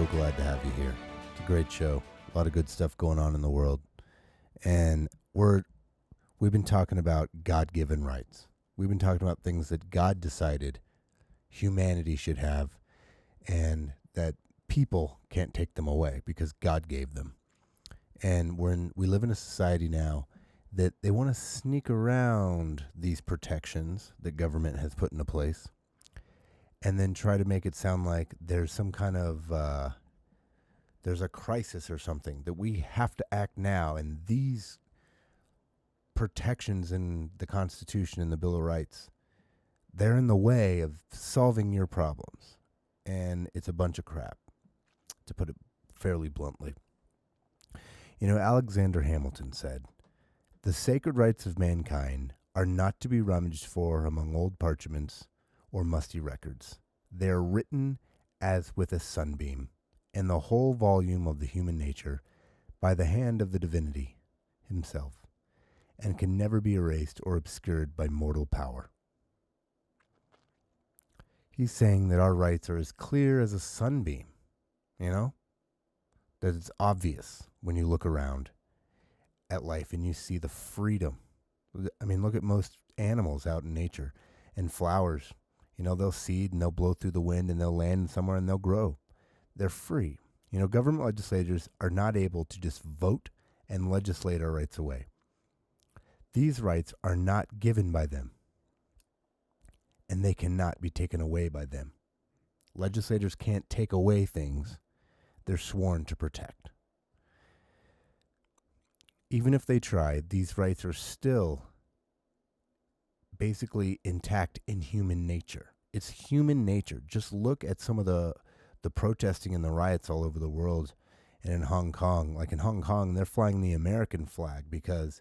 so glad to have you here. It's a great show. A lot of good stuff going on in the world. And we've been talking about God-given rights. We've been talking about things that God decided humanity should have and that people can't take them away because God gave them. And we live in a society now that they want to sneak around these protections that government has put into place and then try to make it sound like there's some kind of there's a crisis or something that we have to act now, and these protections in the Constitution and the Bill of Rights, they're in the way of solving your problems. And it's a bunch of crap, to put it fairly bluntly. You know, Alexander Hamilton said, "The sacred rights of mankind are not to be rummaged for among old parchments or musty records. They are written as with a sunbeam, and the whole volume of the human nature by the hand of the divinity himself, and can never be erased or obscured by mortal power." He's saying that our rights are as clear as a sunbeam, you know? That it's obvious when you look around at life and you see the freedom. I mean, look at most animals out in nature and flowers. You know, they'll seed and they'll blow through the wind and they'll land somewhere and they'll grow. They're free. You know, government legislators are not able to just vote and legislate our rights away. These rights are not given by them, and they cannot be taken away by them. Legislators can't take away things they're sworn to protect. Even if they try, these rights are still basically intact in human nature. It's human nature. Just look at some of the protesting and the riots all over the world and in Hong Kong. Like in Hong Kong, they're flying the American flag because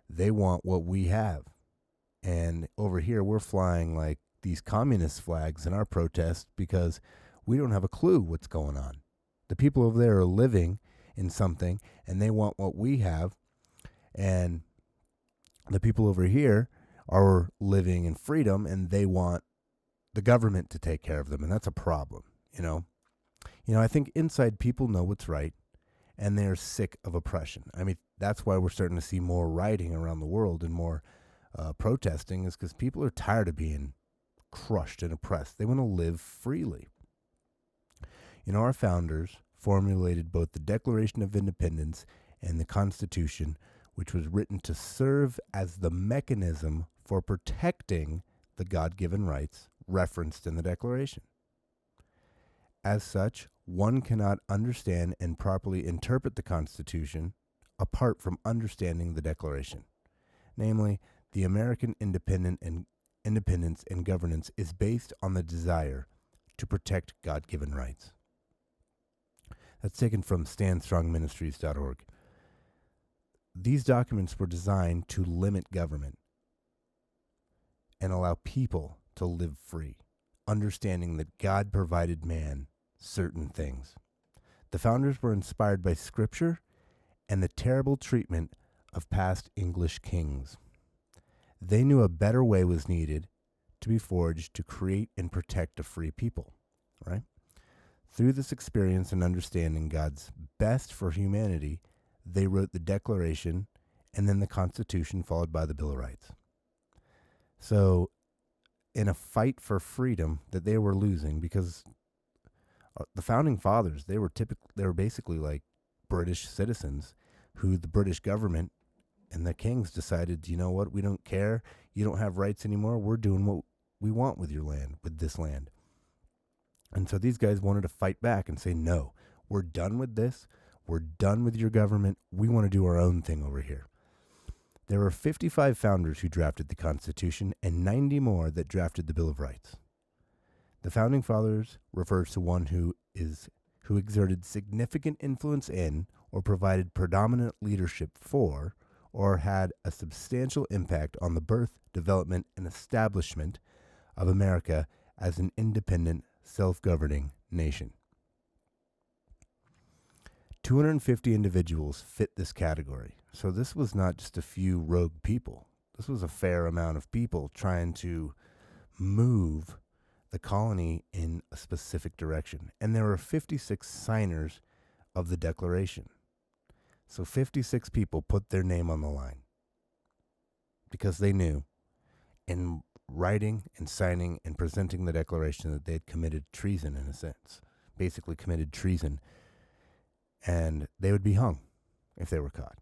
they want what we have. And over here, we're flying like these communist flags in our protest because we don't have a clue what's going on. The people over there are living in something and they want what we have. And the people over here are living in freedom and they want the government to take care of them. And that's a problem, you know. I think inside people know what's right and they're sick of oppression. I mean, that's why we're starting to see more rioting around the world and more protesting, is because people are tired of being crushed and oppressed. They want to live freely. You know, our founders formulated both the Declaration of Independence and the Constitution, which was written to serve as the mechanism for protecting the God-given rights referenced in the Declaration. As such, one cannot understand and properly interpret the Constitution apart from understanding the Declaration. Namely, the American independence and governance is based on the desire to protect God-given rights. That's taken from standstrongministries.org. These documents were designed to limit government and allow people to live free, understanding that God provided man certain things. The founders were inspired by Scripture and the terrible treatment of past English kings. They knew a better way was needed to be forged to create and protect a free people, right? Through this experience and understanding God's best for humanity, they wrote the Declaration and then the Constitution, followed by the Bill of Rights. So, in a fight for freedom that they were losing, because the founding fathers, they were basically like British citizens who the British government and the kings decided, you know what, we don't care. You don't have rights anymore. We're doing what we want with your land, with this land. And so these guys wanted to fight back and say, no, we're done with this. We're done with your government. We want to do our own thing over here. There were 55 founders who drafted the Constitution and 90 more that drafted the Bill of Rights. The Founding Fathers refers to one who exerted significant influence in or provided predominant leadership for or had a substantial impact on the birth, development, and establishment of America as an independent, self-governing nation. 250 individuals fit this category. So this was not just a few rogue people. This was a fair amount of people trying to move the colony in a specific direction. And there were 56 signers of the Declaration. So 56 people put their name on the line because they knew in writing and signing and presenting the Declaration that they had committed treason, in a sense, basically committed treason, and they would be hung if they were caught.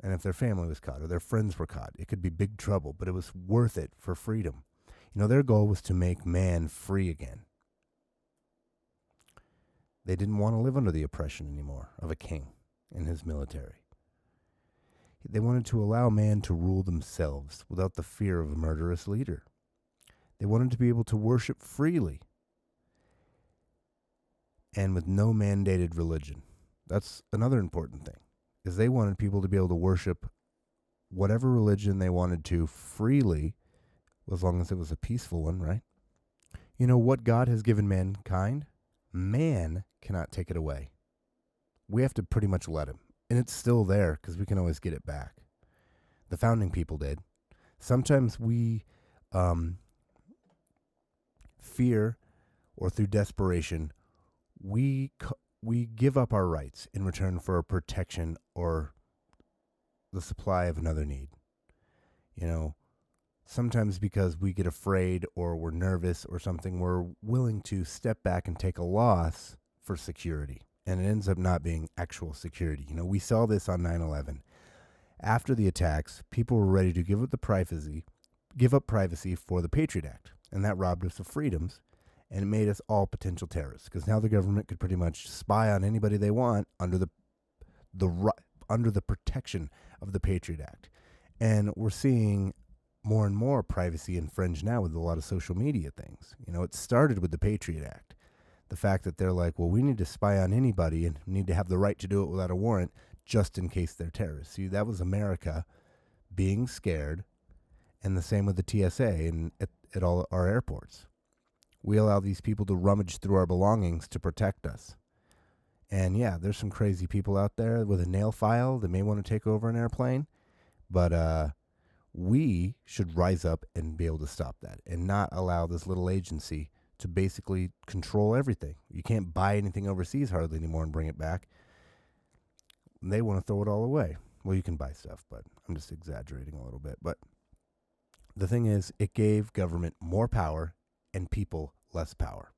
And if their family was caught or their friends were caught, it could be big trouble, but it was worth it for freedom. You know, their goal was to make man free again. They didn't want to live under the oppression anymore of a king and his military. They wanted to allow man to rule themselves without the fear of a murderous leader. They wanted to be able to worship freely and with no mandated religion. That's another important thing, is they wanted people to be able to worship whatever religion they wanted to freely, as long as it was a peaceful one, right? You know what God has given mankind? Man cannot take it away. We have to pretty much let him. And it's still there because we can always get it back. The founding people did. Sometimes we fear, or through desperation, we give up our rights in return for a protection or the supply of another need. You know, sometimes because we get afraid or we're nervous or something, we're willing to step back and take a loss for security. And it ends up not being actual security. You know, we saw this on 9/11. After the attacks, people were ready to give up privacy for the Patriot Act. And that robbed us of freedoms. And it made us all potential terrorists. Because now the government could pretty much spy on anybody they want under the protection of the Patriot Act. And we're seeing more and more privacy infringed now with a lot of social media things. You know, it started with the Patriot Act. The fact that they're like, well, we need to spy on anybody and need to have the right to do it without a warrant just in case they're terrorists. See, that was America being scared, and the same with the TSA and at all our airports. We allow these people to rummage through our belongings to protect us. And yeah, there's some crazy people out there with a nail file that may want to take over an airplane, but we should rise up and be able to stop that and not allow this little agency to basically control everything. You can't buy anything overseas hardly anymore and bring it back. They want to throw it all away. Well, you can buy stuff, but I'm just exaggerating a little bit. But the thing is, it gave government more power and people less power.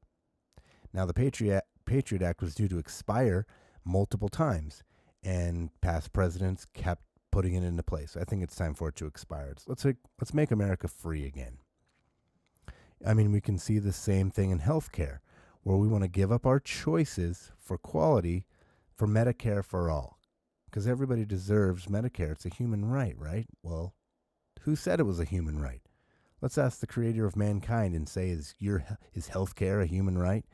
Now, the Patriot Act was due to expire multiple times, and past presidents kept putting it into place. I think it's time for it to expire. Let's make America free again. I mean, we can see the same thing in healthcare, where we want to give up our choices for quality for Medicare for all. Because everybody deserves Medicare. It's a human right, right? Well, who said it was a human right? Let's ask the creator of mankind and say, is healthcare a human right?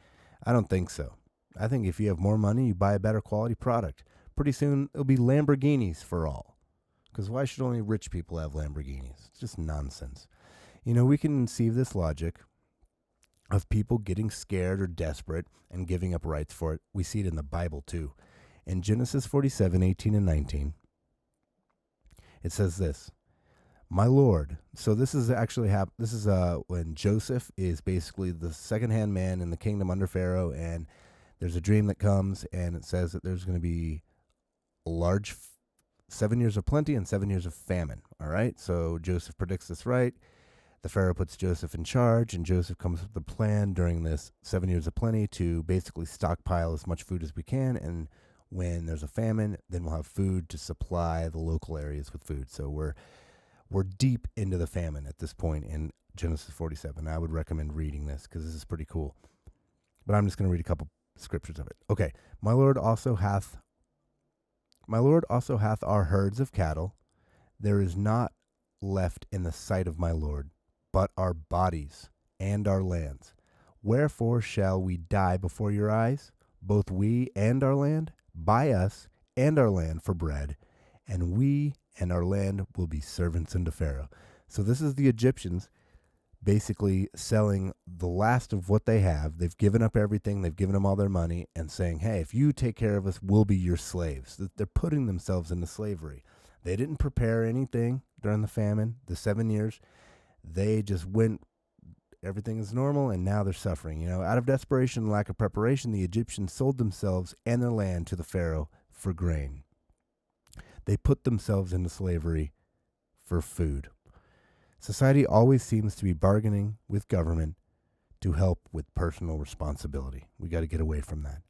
I don't think so. I think if you have more money, you buy a better quality product. Pretty soon, it'll be Lamborghinis for all. Because why should only rich people have Lamborghinis? It's just nonsense. You know, we can see this logic of people getting scared or desperate and giving up rights for it. We see it in the Bible, too. In Genesis 47:18 and 19, it says this, my Lord. So this is actually when Joseph is basically the second-hand man in the kingdom under Pharaoh, and there's a dream that comes, and it says that there's going to be a large 7 years of plenty and 7 years of famine. All right, so Joseph predicts this right. The Pharaoh puts Joseph in charge, and Joseph comes up with a plan during this 7 years of plenty to basically stockpile as much food as we can, and when there's a famine, then we'll have food to supply the local areas with food. So we're deep into the famine at this point in Genesis 47. I would recommend reading this because this is pretty cool. But I'm just going to read a couple scriptures of it. Okay, my Lord also hath our herds of cattle. There is not left in the sight of my Lord, but our bodies and our lands. Wherefore shall we die before your eyes, both we and our land? Buy us and our land for bread, and we and our land will be servants unto Pharaoh. So this is the Egyptians basically selling the last of what they have. They've given up everything. They've given them all their money and saying, hey, if you take care of us, we'll be your slaves. They're putting themselves into slavery. They didn't prepare anything during the famine, the 7 years. They just went Everything is normal, and now they're suffering. You know, out of desperation and lack of preparation, the Egyptians sold themselves and their land to the Pharaoh for grain. They put themselves into slavery for food. Society always seems to be bargaining with government to help with personal responsibility. We got to get away from that.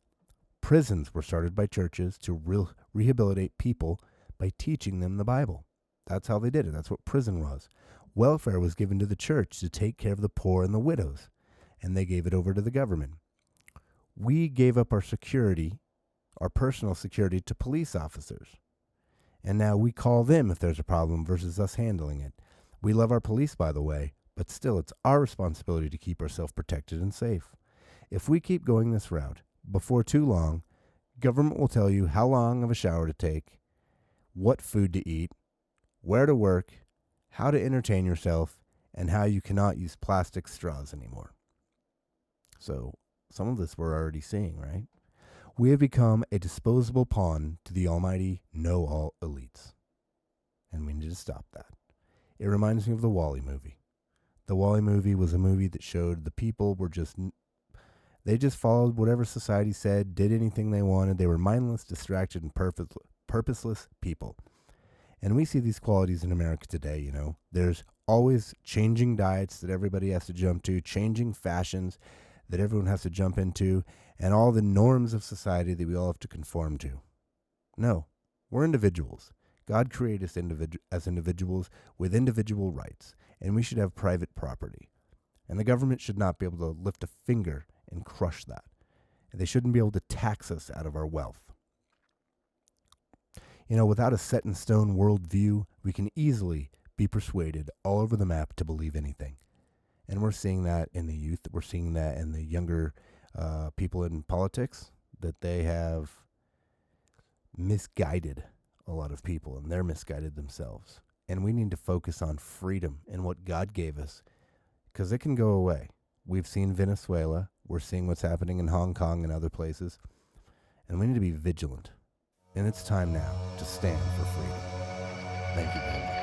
Prisons were started by churches to rehabilitate people by teaching them the Bible. That's how they did it. That's what prison was. Welfare was given to the church to take care of the poor and the widows, and they gave it over to the government. We gave up our security, our personal security, to police officers. And now we call them if there's a problem versus us handling it. We love our police, by the way, but still it's our responsibility to keep ourselves protected and safe. If we keep going this route, before too long, government will tell you how long of a shower to take, what food to eat, where to work, how to entertain yourself, and how you cannot use plastic straws anymore. So some of this we're already seeing, right? We have become a disposable pawn to the almighty know-all elites. And we need to stop that. It reminds me of the WALL-E movie. The WALL-E movie was a movie that showed the people were they just followed whatever society said, did anything they wanted. They were mindless, distracted, and purposeless people. And we see these qualities in America today, you know. There's always changing diets that everybody has to jump to, changing fashions that everyone has to jump into, and all the norms of society that we all have to conform to. No, we're individuals. God created us as individuals with individual rights, and we should have private property. And the government should not be able to lift a finger and crush that. And they shouldn't be able to tax us out of our wealth. You know, without a set-in-stone worldview, we can easily be persuaded all over the map to believe anything. And we're seeing that in the youth. We're seeing that in the younger people in politics, that they have misguided a lot of people, and they're misguided themselves. And we need to focus on freedom and what God gave us, because it can go away. We've seen Venezuela. We're seeing what's happening in Hong Kong and other places. And we need to be vigilant. And it's time now to stand for freedom. Thank you very much.